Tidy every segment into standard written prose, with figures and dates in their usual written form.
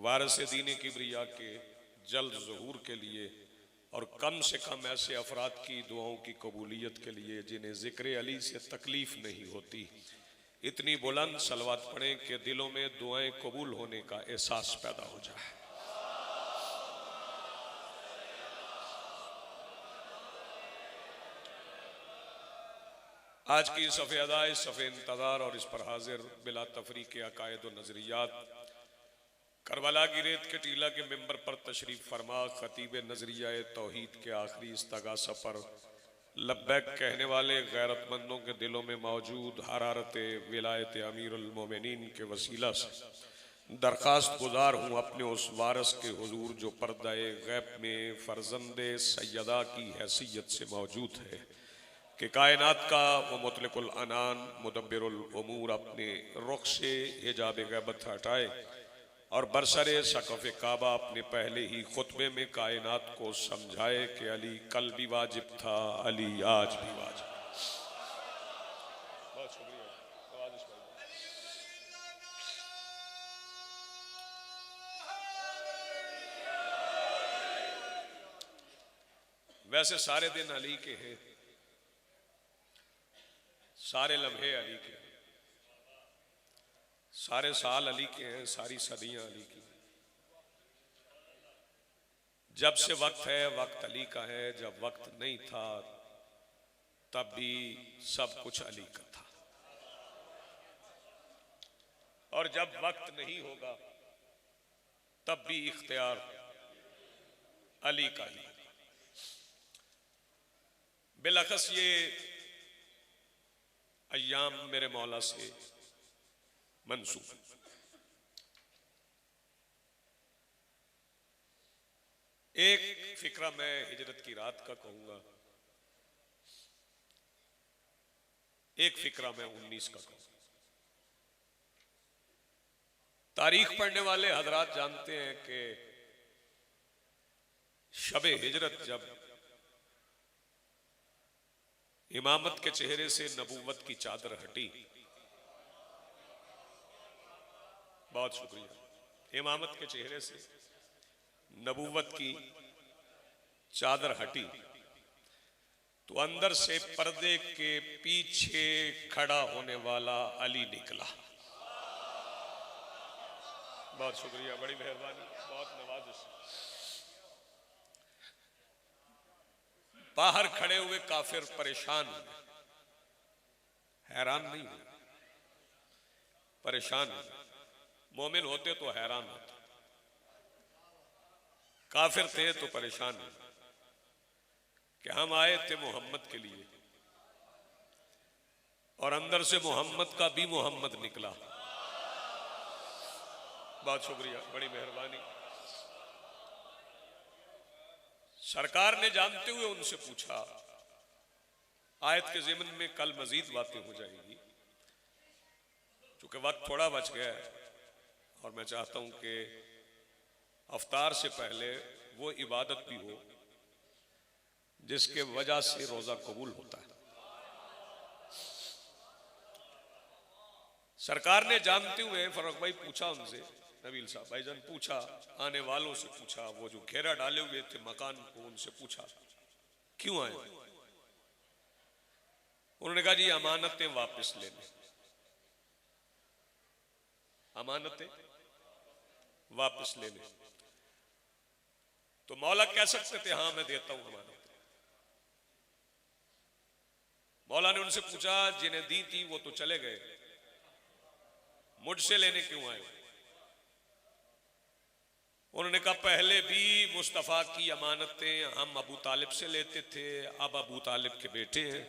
वारिस दीन किबरिया के जल्द ज़हूर के लिए और कम से कम ऐसे अफराद की दुआओं की कबूलियत के लिए जिन्हें ज़िक्र अली से तकलीफ़ नहीं होती, इतनी बुलंद सलवात पढ़ें कि दिलों में दुआएं कबूल होने का एहसास पैदा हो जाए। आज की सफ़े अदा, इस सफ़े इंतज़ार और इस पर हाजिर बिला तफरीक अकायद व नज़रियात करबला की रेत के टीला के मिंबर पर तशरीफ़ फरमा खतीब नज़रिया तौहीद के आखिरी इस्तगासा पर लब्बैक कहने वाले गैरतमंदों के दिलों में मौजूद हरारत विलायत अमीरुल मोमिनीन के वसीला से दरख्वास्त गुजार हूँ अपने उस वारिस के हुजूर जो पर्दाए गैब में फ़र्जंदे सैयदा की हैसियत से मौजूद है कि कायनात का वो मुतलकुल अनान मुदब्बिरुल उमूर अपने रुख से हिजाब गैबत हटाए और बरसरे सकफ़ काबा अपने पहले ही खुतबे में कायनात को समझाए कि अली कल भी वाजिब था, अली आज भी वाजिब। बहुत शुक्रिया। वैसे सारे दिन अली के हैं, सारे लम्हे अली के हैं, सारे साल अली के हैं, सारी सदियां अली की। जब से वक्त है वक्त अली का है, जब वक्त नहीं था तब भी सब कुछ अली का था, और जब वक्त नहीं होगा तब भी इख्तियार अली का ही। बिलखस ये अय्याम मेरे मौला से मंसूब। एक फिक्रा मैं हिजरत की रात का कहूंगा, एक फिक्रा मैं 19 का कहूंगा। तारीख पढ़ने वाले हजरात जानते हैं कि शबे हिजरत जब इमामत के चेहरे से नबूवत की चादर हटी, बहुत शुक्रिया, इमामत के चेहरे से नबूवत की चादर हटी तो अंदर से पर्दे के पीछे खड़ा होने वाला अली निकला। बहुत शुक्रिया, बड़ी मेहरबानी, बहुत नवाजिश। बाहर खड़े हुए काफिर परेशान हुए, हैरान नहीं हुए, परेशान हुए। मोमिन होते तो हैरान होते, काफिर थे तो परेशान हुए कि हम आए थे मोहम्मद के लिए और अंदर से मोहम्मद का भी मोहम्मद निकला। बहुत शुक्रिया, बड़ी मेहरबानी। सरकार ने जानते हुए उनसे पूछा, आयत के ज़िम्न में कल मजीद बातें हो जाएंगी, चूंकि वक्त थोड़ा बच गया है और मैं चाहता हूं कि अफ्तार से पहले वो इबादत भी हो जिसके वजह से रोजा कबूल होता है। सरकार ने जानते हुए फरूक भाई पूछा उनसे, नबील साहब भाईजान पूछा, आने वालों से पूछा, वो जो घेरा डाले हुए थे मकान को उनसे पूछा क्यों आए। उन्होंने कहा जी अमानतें वापस लेने, अमानतें वापस लेने। तो मौला कह सकते थे हाँ मैं देता हूं अमानत। मौला ने उनसे पूछा जिन्हें दी थी वो तो चले गए, मुझसे लेने क्यों आए। उन्होंने कहा पहले भी मुस्तफा की अमानतें हम अबू तालिब से लेते थे, अब अबू तालिब के बेटे हैं।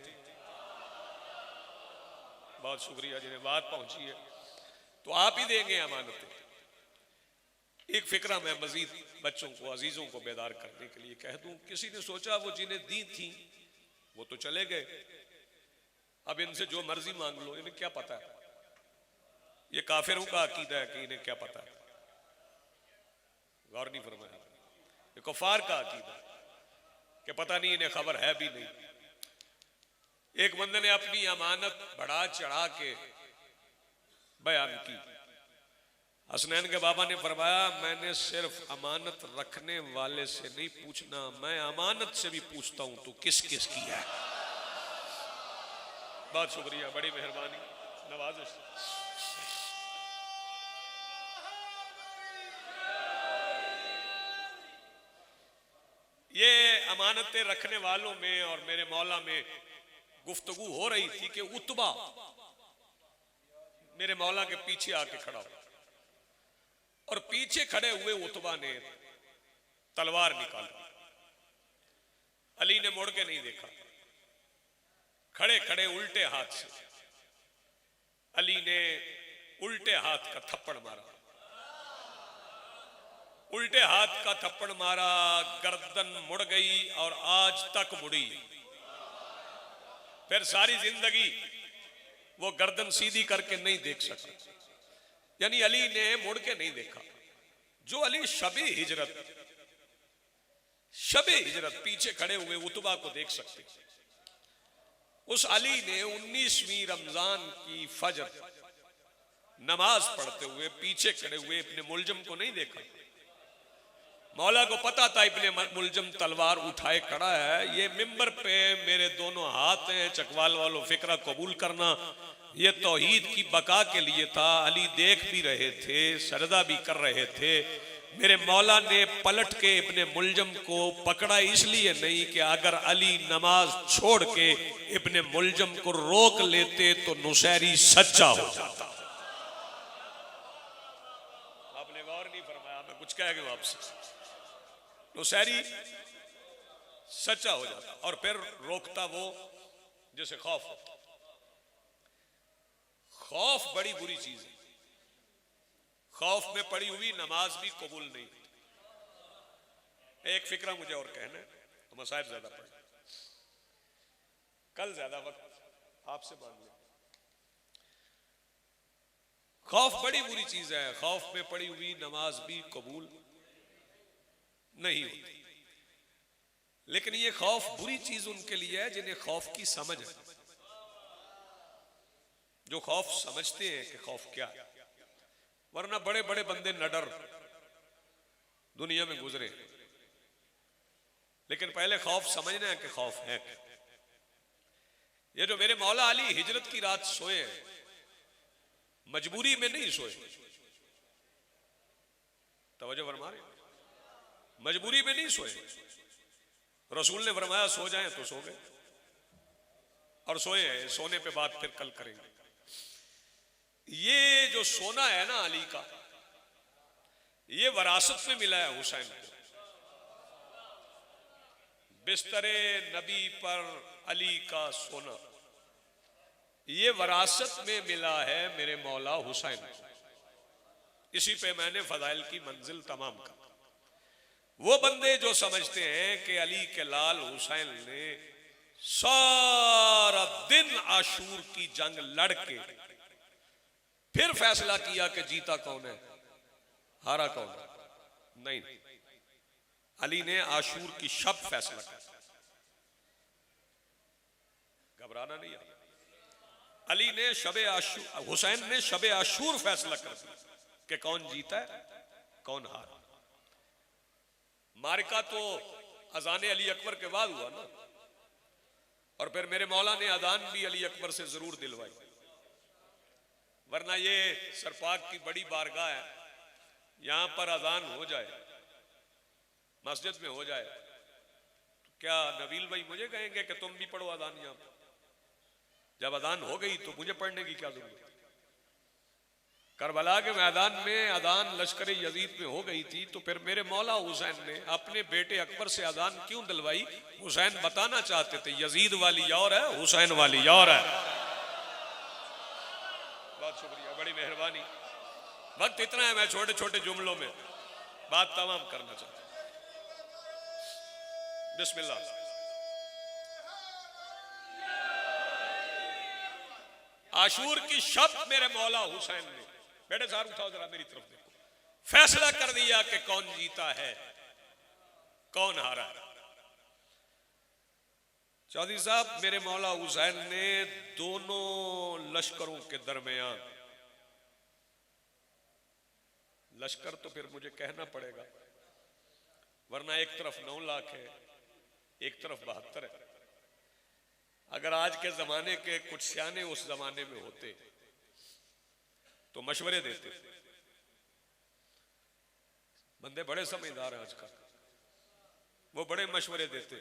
बहुत शुक्रिया, जिन्हें बात पहुंची है तो आप ही देंगे अमानतें। एक फिक्रा मैं मजीद बच्चों को, अजीजों को बेदार करने के लिए कह दूं। किसी ने सोचा वो जिन्हें दी थी वो तो चले गए, अब इनसे जो मर्जी मांग लो, इन्हें क्या पता है। ये काफिरों का अकीदा है कि इन्हें क्या पता है, गौर नहीं फरमाया। ये कुफार का अकीदा कि पता नहीं, इन्हें खबर है भी नहीं। एक बंदे ने अपनी अमानत बढ़ा चढ़ा के बयान की हसनैन के बाबा ने फरमाया, मैंने सिर्फ अमानत रखने वाले से नहीं पूछना, मैं अमानत से भी पूछता हूं तू किस किस की है। बहुत शुक्रिया, बड़ी मेहरबानी, नवाजिश। ये अमानतें रखने वालों में और मेरे मौला में गुफ्तगू हो रही थी कि उतबा मेरे मौला के पीछे आके खड़ा हो, और पीछे खड़े हुए उतबा ने तलवार निकाली। अली ने मुड़ के नहीं देखा, खड़े खड़े उल्टे हाथ से अली ने उल्टे हाथ का थप्पड़ मारा। उल्टे हाथ का थप्पड़ मारा, गर्दन मुड़ गई और आज तक मुड़ी। फिर सारी जिंदगी वो गर्दन सीधी करके नहीं देख सका, यानी अली ने मुड़ के नहीं देखा। जो अली शबे हिजरत पीछे खड़े हुए उतबा को देख सकते, उस अली ने 19वीं रमजान की फजर नमाज पढ़ते हुए पीछे खड़े हुए इब्ने मुलजम को नहीं देखा। मौला को पता था इब्ने मुलजम तलवार उठाए खड़ा है, ये मिंबर पे मेरे दोनों हाथ हैं, चकवाल वालों फिक्रा कबूल करना, ये तौहीद की बका के लिए था। अली देख भी रहे थे, सरदा भी कर रहे थे। मेरे मौला ने पलट के इब्ने मुलजम को पकड़ा इसलिए नहीं कि अगर अली नमाज छोड़ के इब्ने मुलजम को रोक लेते तो नुसैरी सच्चा हो जाता। आपने गौर नहीं फरमाया, मैं कुछ कह गया आपसे। नुसैरी सच्चा हो जाता और फिर रोकता वो जैसे खौफ होता। खौफ बड़ी बुरी चीज है, खौफ में पड़ी हुई नमाज भी कबूल नहीं। एक फिक्रा मुझे और कहना है, तो मसाइब ज्यादा पढ़े, कल ज्यादा वक्त आपसे बांध ले। खौफ बड़ी बुरी चीज है, खौफ में पड़ी हुई नमाज भी कबूल नहीं होती। लेकिन ये खौफ बुरी चीज उनके लिए है जिन्हें खौफ की समझ है, जो खौफ समझते हैं कि खौफ क्या है। वरना बड़े बड़े बंदे नडर दुनिया में गुजरे, लेकिन पहले खौफ समझना है कि खौफ है। ये जो मेरे मौला अली हिजरत की रात सोए हैं, मजबूरी में नहीं सोए, तवज्जो फरमा रहे, मजबूरी में नहीं सोए। रसूल ने फरमाया सो जाएं तो सो गए, और सोए हैं। सोने पे बात फिर कल करेंगे। ये जो सोना है ना अली का, ये वरासत में मिला है हुसैन को। बिस्तरे नबी पर अली का सोना, ये वरासत में मिला है मेरे मौला हुसैन को। इसी पे मैंने फजाइल की मंजिल तमाम का। वो बंदे जो समझते हैं कि अली के लाल हुसैन ने सारा दिन आशूर की जंग लड़के फिर फैसला किया कि जीता कौन है, हारा कौन है, नहीं, अली ने आशूर की शब फैसला किया। घबराना नहीं है। अली ने शबे आशूर, हुसैन ने शबे आशूर फैसला कर दिया कि कौन जीता है कौन हारा। मारिका तो अजान अली अकबर के बाद हुआ ना, और फिर मेरे मौला ने अजान भी अली अकबर से जरूर दिलवाई। वरना ये सरपाक की बड़ी बारगाह है, यहां पर अजान हो जाए, मस्जिद में हो जाए, तो क्या नबील भाई मुझे कहेंगे कि तुम भी पढ़ो अजान यहां पर? जब अजान हो गई तो मुझे पढ़ने की क्या जरूरत? करबला के मैदान में अजान लश्कर यजीद में हो गई थी, तो फिर मेरे मौला हुसैन ने अपने बेटे अकबर से अजान क्यों दिलवाई? हुसैन बताना चाहते थे यजीद वाली और है, हुसैन वाली और है। बहुत शुक्रिया, बड़ी मेहरबानी। वक्त इतना है, मैं छोटे छोटे जुमलों में बात तमाम करना चाहता हूं। बिस्मिल्लाह। आशूर की शब मेरे मौला हुसैन ने, बेटे साहब उठाओ जरा मेरी तरफ देखो, फैसला कर दिया कि कौन जीता है कौन हारा है। चौधरी साहब, मेरे मौला हुसैन ने दोनों लश्करों के दरमियान लश्कर तो फिर मुझे कहना पड़ेगा, वरना एक तरफ 9 लाख है, एक तरफ 72 है। अगर आज के जमाने के कुछ सियाने उस जमाने में होते तो मशवरे देते। बंदे बड़े समझदार हैं आजकल, वो बड़े मशवरे देते।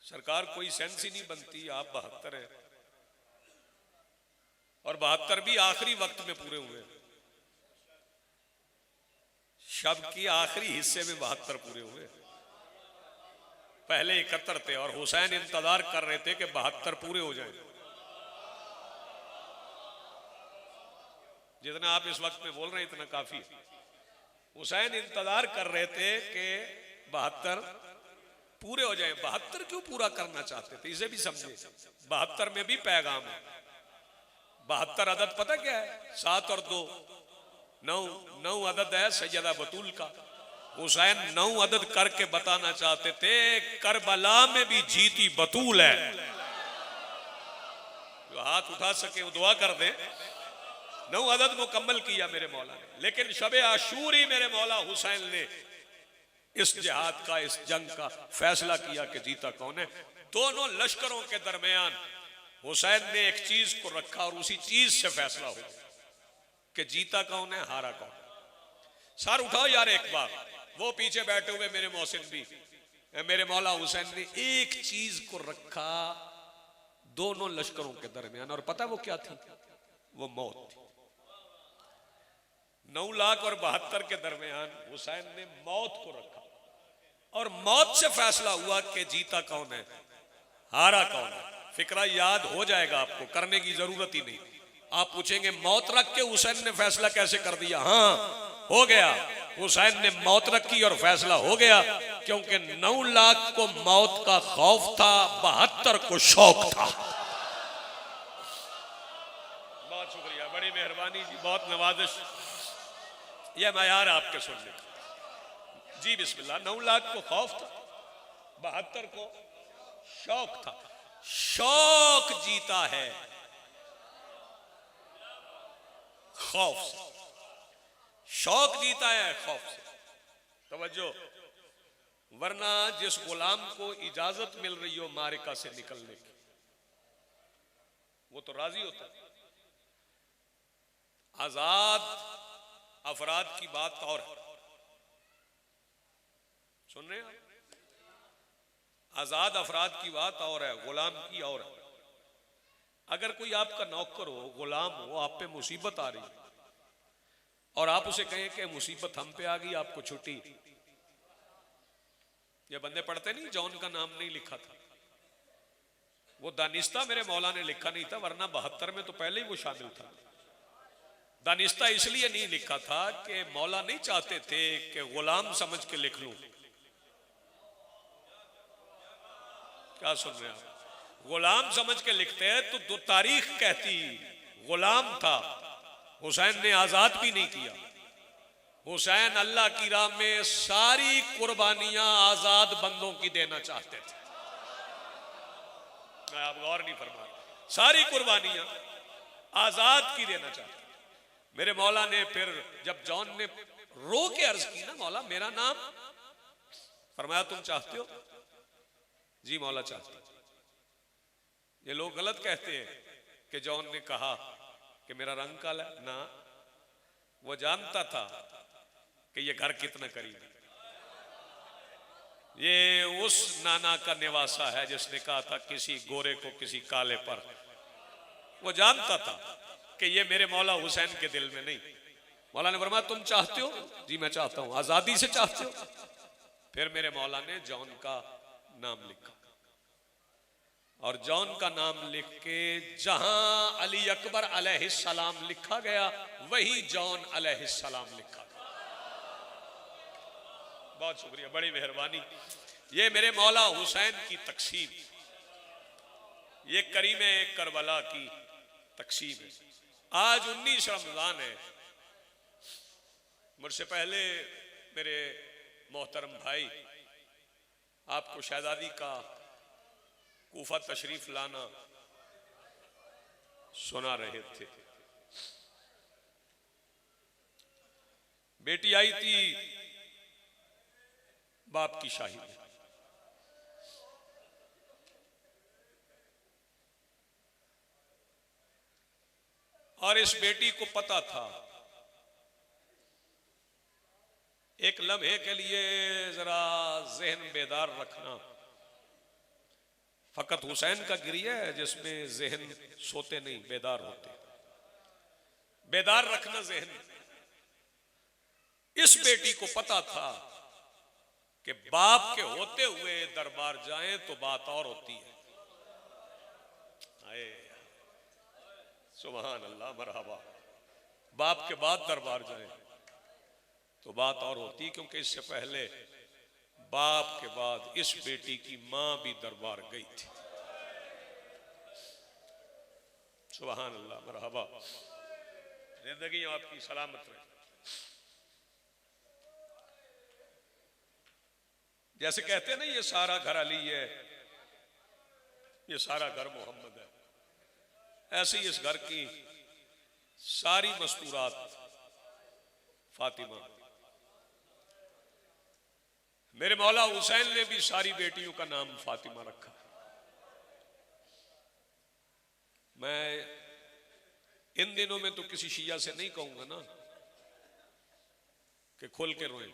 सरकार कोई सेंस ही नहीं बनती, आप 72 हैं और 72 भी आखिरी वक्त में पूरे हुए। शब की आखिरी हिस्से में 72 पूरे हुए। पहले 71 थे और हुसैन इंतजार कर रहे थे कि 72 पूरे हो जाएं। जितना आप इस वक्त में बोल रहे हैं इतना काफी है। हुसैन इंतजार कर रहे थे कि 72 पूरे हो जाएं। 72 क्यों पूरा करना चाहते थे, इसे भी समझे। 72 में भी पैगाम है। 72 अदद पता क्या है? 7 और 2 9 अदद है सैयदा बतूल का। हुसैन 9 अदद करके बताना चाहते थे करबला में भी जीती बतूल है। जो हाथ उठा सके वो दुआ कर दे। 9 अदद मुकम्मल किया मेरे मौला ने, लेकिन शबे आशूरी मेरे मौला हुसैन ने इस जिहाद का, इस जंग का फैसला किया कि जीता कौन है। दोनों लश्करों के दरमियान हुसैन ने एक चीज को रखा और उसी चीज से फैसला हो कि जीता कौन है, हारा कौन है। सर उठाओ यार एक बार। वो पीछे बैठे हुए मेरे मोहसिन भी, मेरे मौला हुसैन ने एक चीज को रखा दोनों लश्करों के दरमियान, और पता वो क्या थी? वो मौत थी। 9 लाख और 72 के दरमियान हुसैन ने मौत को रखा और मौत से फैसला हुआ कि जीता कौन है, हारा कौन है। फिक्रा याद हो जाएगा, आपको करने की जरूरत ही नहीं। आप पूछेंगे मौत रख के हुसैन ने फैसला कैसे कर दिया? हाँ, हो गया। हुसैन ने मौत रखी और फैसला हो गया, क्योंकि 9 लाख को मौत का खौफ था, 72 को शौक था। बहुत शुक्रिया, बड़ी मेहरबानी जी, बहुत नवाजिश। यह मयार आपके सुनने का जी। बिस्मिल्लाह। 9 लाख को खौफ था, 72 को शौक था। शौक जीता है खौफ से, शौक जीता है खौफ से। तवज्जो। वरना जिस गुलाम को इजाजत मिल रही हो मारिका से निकलने की, वो तो राजी होता है। आजाद अफराद की बात और है, सुन रहे हैं? आजाद अफराद की बात और है, गुलाम की और है। अगर कोई आपका नौकर हो, गुलाम हो, आप पे मुसीबत आ रही है और आप उसे कहें कि मुसीबत हम पे आ गई, आपको छुट्टी। ये बंदे पढ़ते नहीं, जॉन का नाम नहीं लिखा था, वो दानिस्ता मेरे मौला ने लिखा नहीं था, वरना 72 में तो पहले ही वो शामिल था। दानिस्ता इसलिए नहीं लिखा था कि मौला नहीं चाहते थे कि गुलाम समझ के लिख लूं। क्या सुन रहे हैं आप? गुलाम समझ के लिखते हैं तो दो तारीख कहती गुलाम था। हुसैन ने आजाद भी नहीं किया। हुसैन अल्लाह की राह में सारी कुर्बानियां आजाद बंदों की देना चाहते थे। मैं आप गौर नहीं फरमा रहा, सारी कुर्बानियां आजाद की देना चाहते। मेरे मौला ने फिर जब जॉन ने रो के अर्ज की ना, मौला मेरा नाम, फरमाया तुम चाहते हो? जी मौला चाहते। ये लोग गलत कहते हैं कि जॉन ने कहा कि मेरा रंग काला है। ना, वो जानता था कि ये घर कितना करीब है। ये उस नाना का निवासा है जिसने कहा था किसी गोरे को किसी काले पर। वो जानता था कि ये मेरे मौला हुसैन के दिल में नहीं। मौला ने फरमाया तुम चाहते हो? जी मैं चाहता हूं। आजादी से चाहते हो? फिर मेरे मौला ने जॉन का नाम लिखा और जॉन का नाम लिख के जहां अली अकबर अलैहिस्सलाम लिखा गया, वही जॉन अलैहिस्सलाम लिखा गया। बहुत शुक्रिया, बड़ी मेहरबानी। ये मेरे मौला हुसैन की तकसीम, ये करीमे करबला की तकसीम है। आज 19 रमजान है। मुझसे पहले मेरे मोहतरम भाई आपको शहजादी का कूफा तशरीफ लाना सुना रहे थे। बेटी आई थी बाप की शाही में। और इस बेटी को पता था एक लम्हे के लिए जरा जहन बेदार रखना। फकत हुसैन का गिरिया है जिसमें जहन सोते नहीं, बेदार होते। बेदार रखना जहन। इस बेटी को पता था कि बाप के होते हुए दरबार जाएं तो बात और होती है। आए सुभान अल्लाह, मरहबा। बाप के बाद दरबार जाएं तो बात और होती, क्योंकि इससे पहले बाप के बाद इस बेटी की मां भी दरबार गई थी। सुभान अल्लाह, मरहबा। जिंदगी आपकी सलामत रहे। जैसे कहते हैं ना, ये सारा घर अली है, ये सारा घर मोहम्मद है, ऐसे ही इस घर की सारी मस्तूरात फातिमा। मेरे मौला हुसैन ने भी सारी बेटियों का नाम फातिमा रखा। मैं इन दिनों में तो किसी शिया से नहीं कहूंगा ना कि खोल के रोए।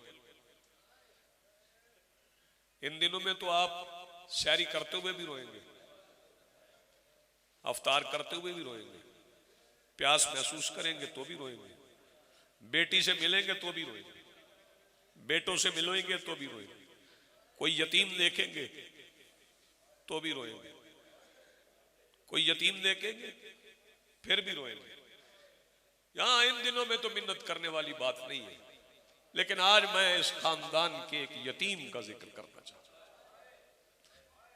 इन दिनों में तो आप शायरी करते हुए भी रोएंगे, अफ्तार करते हुए भी रोएंगे, प्यास महसूस करेंगे तो भी रोएंगे, बेटी से मिलेंगे तो भी रोएंगे, बेटों से मिलेंगे तो भी रोएंगे, कोई यतीम देखेंगे तो भी रोएंगे, कोई यतीम देखेंगे फिर भी रोएंगे। यहां इन दिनों में तो मिन्नत करने वाली बात नहीं है, लेकिन आज मैं इस खानदान के एक यतीम का जिक्र करना चाहता हूं।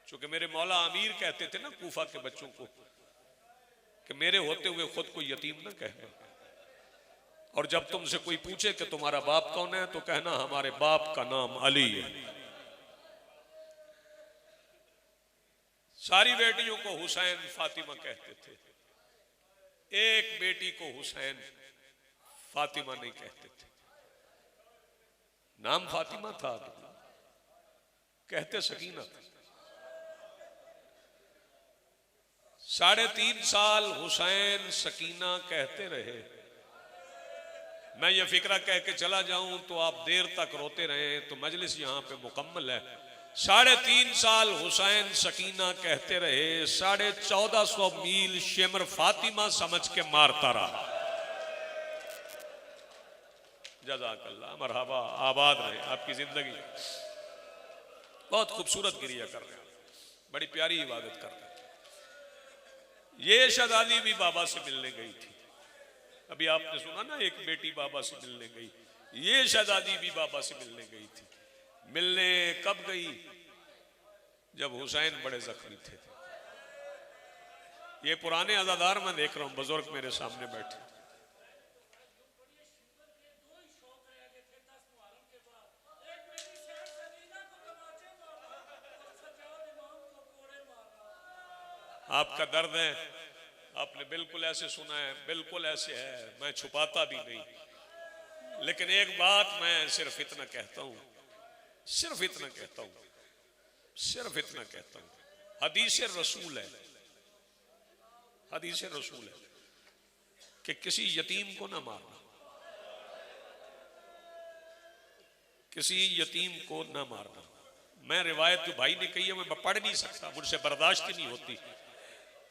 चूंकि मेरे मौला अमीर कहते थे ना कूफा के बच्चों को कि मेरे होते हुए खुद को यतीम ना कहना, और जब तुमसे कोई पूछे कि तुम्हारा बाप कौन है तो कहना हमारे बाप का नाम अली है। सारी बेटियों को हुसैन फातिमा कहते थे, एक बेटी को हुसैन फातिमा नहीं कहते थे। नाम फातिमा था, कहते सकीना था। 3.5 साल हुसैन सकीना कहते रहे। मैं ये फिक्रा कह के चला जाऊं तो आप देर तक रोते रहे तो मजलिस यहां पे मुकम्मल है। 3.5 साल हुसैन सकीना कहते रहे, 1450 मील शेमर फातिमा समझ के मारता रहा। जज़ाकल्लाह, मरहबा, आबाद रहे आपकी जिंदगी। बहुत खूबसूरत गिरिया कर रहे हैं, बड़ी प्यारी इबादत कर रहे हैं। ये शहजादी भी बाबा से मिलने गई थी। अभी आपने सुना ना, एक बेटी बाबा से मिलने गई, ये शहजादी भी बाबा से मिलने गई थी। मिलने कब गई? जब हुसैन बड़े जख्मी थे। ये पुराने अज़ादार मैं देख रहा हूं, बुजुर्ग मेरे सामने बैठे। आपका दर्द है, आपने बिल्कुल ऐसे सुना है, बिल्कुल ऐसे है, मैं छुपाता भी नहीं। लेकिन एक बात मैं सिर्फ इतना कहता हूं, सिर्फ इतना कहता हूं, सिर्फ इतना कहता हूं, हदीस रसूल है, हदीस रसूल है कि किसी यतीम को ना मारना, किसी यतीम को ना मारना। मैं रिवायत जो भाई ने कही है मैं पढ़ नहीं सकता, मुझसे बर्दाश्त ही नहीं होती।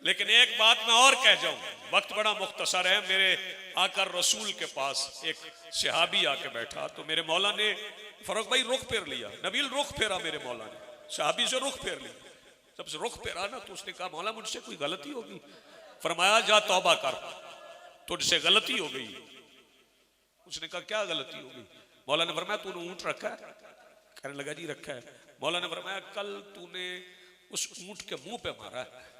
लेकिन एक बात मैं और कह जाऊं, वक्त बड़ा मुख्तसर है। मेरे आकर रसूल के पास एक सहाबी आके बैठा तो मेरे मौला ने, फरूक भाई रुख फेर लिया, नबील रुख फेरा मेरे मौला ने, सहाबी से रुख फेर लिया। जब से रुख फेरा ना तो उसने कहा मौला मुझसे कोई गलती होगी? फरमाया जा तौबा कर, तुझसे गलती हो गई। उसने कहा क्या गलती हो गई? मौला ने फरमाया तूने ऊंट रखा है? कहने लगा जी रखा है। मौला ने फरमाया कल तूने उस ऊंट के मुंह पे मारा है।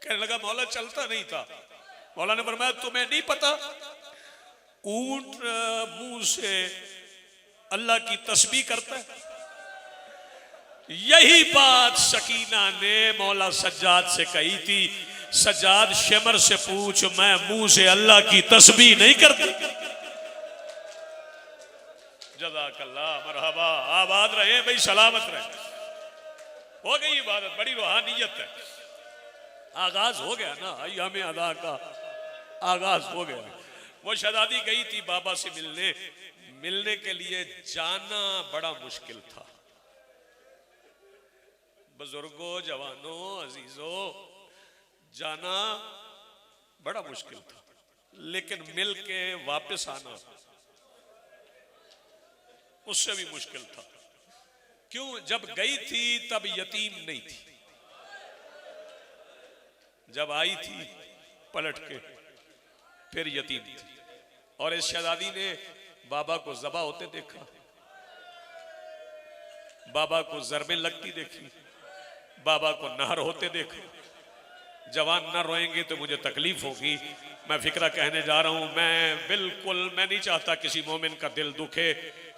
कहने लगा मौला चलता नहीं था। मौला ने फरमाया तुम्हें नहीं पता ऊंट मुंह से अल्लाह की तस्बीह करता है। यही बात सकीना ने मौला सज्जाद से कही थी, सज्जाद शेमर से पूछ, मैं मुंह से अल्लाह की तस्बीह नहीं करती। जज़ाकल्लाह, मरहबा, आबाद रहे भाई, सलामत रहे। हो गई इबादत, बड़ी रूहानियत है। आगाज हो गया ना, अय्याम अदा का आगाज हो गया। वो शहजादी गई थी बाबा से मिलने के लिए जाना बड़ा मुश्किल था। बुजुर्गों, जवानों, अजीजों, जाना बड़ा मुश्किल था, लेकिन मिल के वापस आना उससे भी मुश्किल था। क्यों? जब गई थी तब यतीम नहीं थी, जब आई थी पलट के फिर यतीम थी। और इस शहजादी ने बाबा को ज़बा होते देखा, बाबा को ज़रबें लगती देखी, बाबा को नहर होते देखा। जवान न रोएंगे तो मुझे तकलीफ होगी। मैं फिक्रा कहने जा रहा हूं, मैं नहीं चाहता किसी मोमिन का दिल दुखे।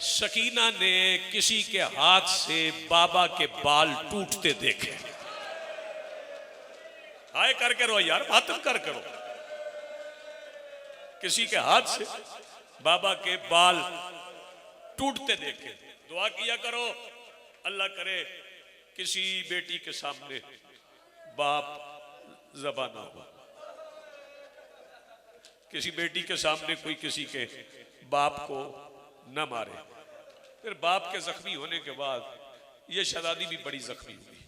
सकीना ने किसी के हाथ से बाबा के बाल टूटते देखे। हाय करके रो यार, मातम कर करो। किसी के हाथ से बाबा के बाल टूटते देखे। दुआ किया करो, अल्लाह करे किसी बेटी के सामने बाप ज़बा ना हो, किसी बेटी के सामने कोई किसी के बाप को न मारे। फिर बाप के जख्मी होने के बाद ये शहजादी भी बड़ी जख्मी हुई।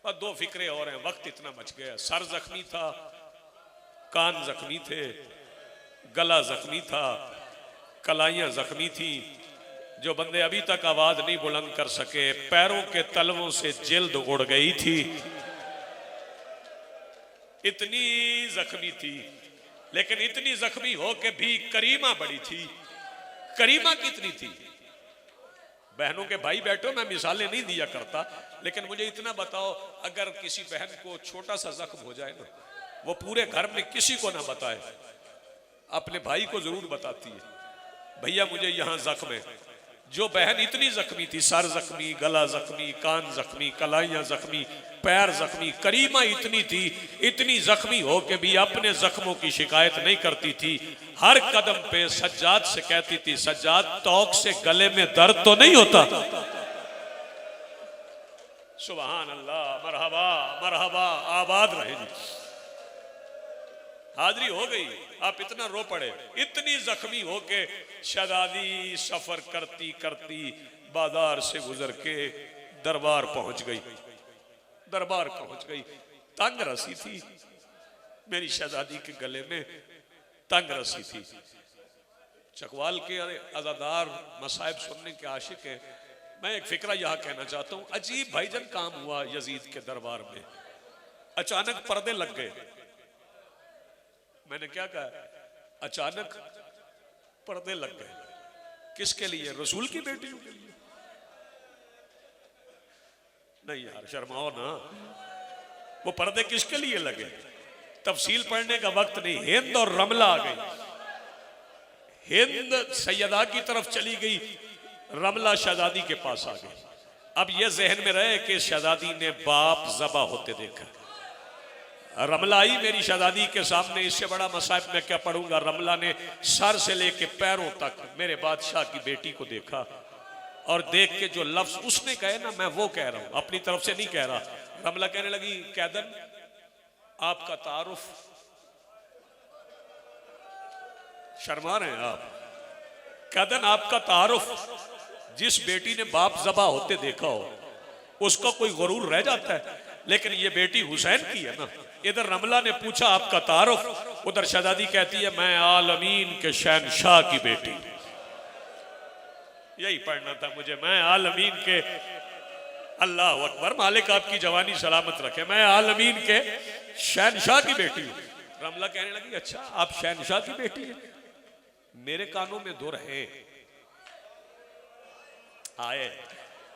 और दो फिक्रे और हैं, वक्त इतना बच गया। सर जख्मी था, कान जख्मी थे, गला जख्मी था, कलाइयां जख्मी थी। जो बंदे अभी तक आवाज नहीं बुलंद कर सके, पैरों के तलवों से जिल्द उड़ गई थी, इतनी जख्मी थी। लेकिन इतनी जख्मी हो के भी करीमा बड़ी थी। करीमा कितनी थी? बहनों के भाई बैठो, मैं मिसालें नहीं दिया करता, लेकिन मुझे इतना बताओ, अगर किसी बहन को छोटा सा जख्म हो जाए ना, वो पूरे घर में किसी को ना बताए, अपने भाई को जरूर बताती है, भैया मुझे यहां जख्म है। जो बहन इतनी जख्मी थी, सर जख्मी, गला जख्मी, कान जख्मी, कलाइयां जख्मी, पैर जख्मी, करीमा इतनी थी, इतनी जख्मी हो के भी अपने जख्मों की शिकायत नहीं करती थी। हर कदम पे सज्जाद से कहती थी, सज्जाद तौक से गले में दर्द तो नहीं होता? सुभान अल्लाह, मरहबा मरहबा, आबाद रहे जी। हाजिरी हो गई, आप इतना रो पड़े। इतनी जख्मी हो के शहजादी सफर करती करती बाजार से गुजर के दरबार पहुंच गई। दरबार पहुंच गई, तंग रस्सी थी मेरी शहजादी के गले में, तंग रस्सी थी। चकवाल के अज़ादार मसाइब सुनने के आशिक है। मैं एक फिक्रा यहां कहना चाहता हूं। अजीब भाईजन काम हुआ यजीद के दरबार में। अचानक पर्दे लग गए। मैंने क्या कहा? अचानक पर्दे लग गए। किसके लिए? रसूल की बेटियों के लिए? नहीं यार, शर्माओ ना। वो पर्दे किसके लिए लगे? तफसील पढ़ने का वक्त नहीं। हिंद और रमला आ गई। हिंद सैयदा की तरफ चली गई, रमला शहजादी के पास आ गई। अब यह जहन में रहे कि शहजादी ने बाप ज़बा होते देखा। रमला आई मेरी शहजादी के सामने, इससे बड़ा मसाइब मैं क्या पढ़ूंगा। रमला ने सर से लेके पैरों तक मेरे बादशाह की बेटी को देखा, और देख के जो लफ्ज उसने कहे ना, मैं वो कह रहा हूं, अपनी तरफ से नहीं कह रहा। रमला कहने लगी, कैदन आपका तारुफ। शर्मा रहे हैं आप? कैदन आपका तारुफ। जिस बेटी ने बाप ज़बा होते देखा हो उसका कोई गुरूर रह जाता है, लेकिन ये बेटी हुसैन की है ना। इधर रमला ने पूछा आपका तारुफ, उधर शहजादी कहती है मैं आलमीन के शहनशाह की बेटी। यही पढ़ना था मुझे, मैं आलमीन के, अल्लाह अकबर, मालिक आपकी जवानी सलामत रखे, मैं आलमीन के शहनशाह की बेटी हूं। रमला कहने लगी, अच्छा आप शहनशाह की बेटी है? मेरे कानों में दुर है। आए,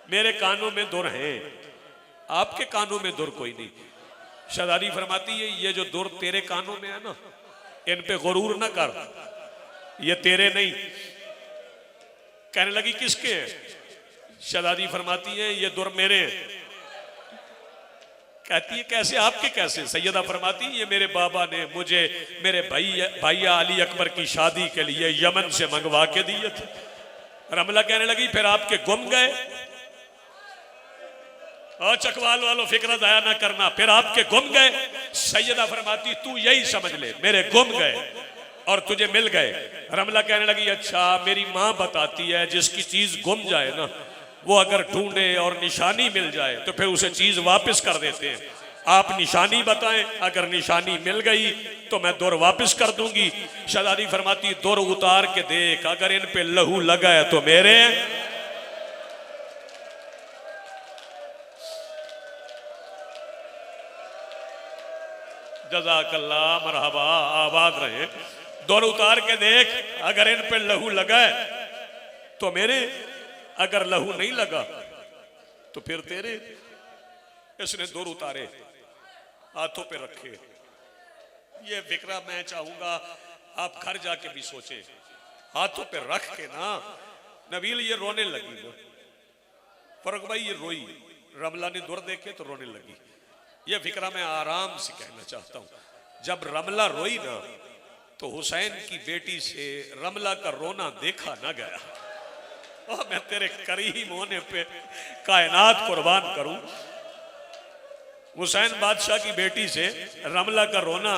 मेरे कानों में दुर है, आपके कानों में दुर कोई नहीं। शहजादी फरमाती है, ये जो दुर तेरे कानों में है ना, इन पे गुरूर ना कर, ये तेरे नहीं, कहने लगी किसके हैं? शहजादी फरमाती है ये दुर मेरे। कहती है कैसे, आपके कैसे? सैयदा फरमाती ये मेरे बाबा ने मुझे मेरे भैया अली अकबर की शादी के लिए यमन से मंगवा के दिए थे। रमला कहने लगी फिर आपके गुम गए? और चकवाल वालों फिक्र जाया ना करना, फिर आपके गुम गए। सैयदा फरमाती तू यही समझ ले मेरे गुम गए और तुझे मिल गए। रमला कहने लगी अच्छा, मेरी माँ बताती है जिसकी चीज गुम जाए ना, वो अगर ढूंढे और निशानी मिल जाए तो फिर उसे चीज वापस कर देते हैं। आप निशानी बताएं, अगर निशानी मिल गई तो मैं दुर वापस कर दूंगी। शहजादी फरमाती दुर उतार के देख, अगर इन पे लहू लगा है तो मेरे हैं। जज़ाकल्लाह मरहबा, आबाद रहे। दुर उतार के देख, अगर इन पे लहू लगा है तो मेरे, अगर लहू नहीं लगा तो फिर तेरे। इसने दुर उतारे, हाथों पे रखे। ये फिक्रा मैं चाहूंगा आप घर जाके भी सोचे। हाथों पे रख के ना नबील ये रोने लगी ना, फर्क भाई ये रोई, रमला ने दुर देखे तो रोने लगी। ये फिक्रा मैं आराम से कहना चाहता हूं। जब रमला रोई ना तो हुसैन की बेटी से रमला का रोना देखा ना गया। और मैं तेरे करीम होने पे कायनात कुर्बान करूं, हुसैन बादशाह की बेटी से रमला का रोना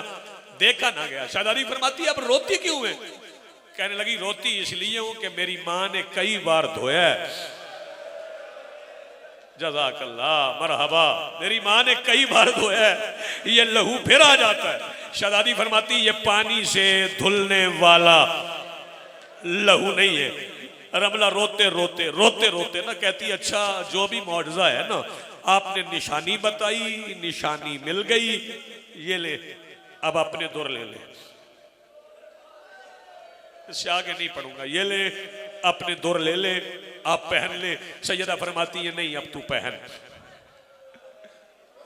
देखा ना गया। शहजादी फरमाती अब रोती क्यों है? कहने लगी रोती इसलिए हूं कि मेरी मां ने कई बार धोया है। जज़ाकल्लाह मरहबा, मेरी मां ने कई बार धोया है, ये लहू फिर आ जाता है। शहजादी फरमाती ये पानी से धुलने वाला लहू नहीं है। रमला रोते रोते रोते रोते ना कहती अच्छा जो भी मौजज़ा है ना, आपने निशानी बताई, निशानी मिल गई, ये ले अब अपने दुर ले ले। इससे आगे नहीं पढ़ूंगा, ये ले अपने दुर ले ले, आप पहन ले। सैयदा फरमाती है नहीं अब तू पहन।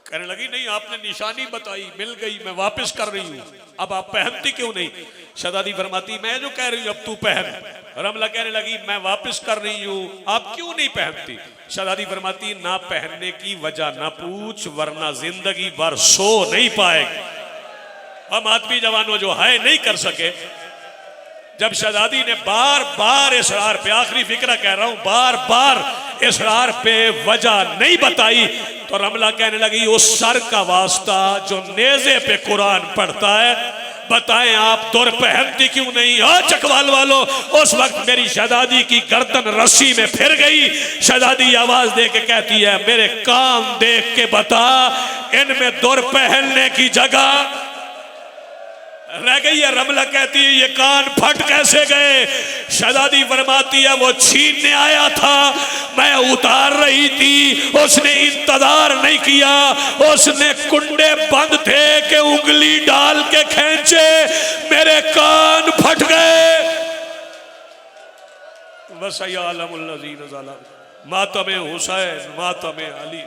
कहने लगी नहीं आपने निशानी बताई, मिल गई, मैं वापस कर रही हूं, अब आप पहनती क्यों नहीं? शहजादी फरमाती मैं जो कह रही हूं अब तू पहन। रमला कहने लगी मैं वापस कर रही हूं, आप क्यों नहीं पहनती? शहजादी फरमाती ना पहनने की वजह ना पूछ, वरना जिंदगी भर सो नहीं पाएगी। हम आदमी जवानों जो है नहीं कर सके। जब शहजादी ने बार बार इसरार पे, आखिरी फिक्रा कह रहा हूं, बार बार इसरार पे वजह नहीं बताई तो रमला कहने लगी उस सर का वास्ता जो नेज़े पे कुरान पढ़ता है, बताएं आप दुर पहनती क्यों नहीं? हाँ चकवाल वालों, उस वक्त मेरी शहजादी की गर्दन रस्सी में फिर गई। शहजादी आवाज दे के कहती है मेरे कान देख के बता, इनमें दुर पहनने की जगह रह गई है। रमला कहती है ये कान फट कैसे गए? शहजादी फरमाती है वो छीनने आया था, मैं उतार रही थी, उसने इंतजार नहीं किया, उसने कुंडे बंद थे कि उंगली डाल के खींचे, मेरे कान फट गए। वसयअलमुल्लज़ीन ज़लमू मातम हुसैन मातम अली।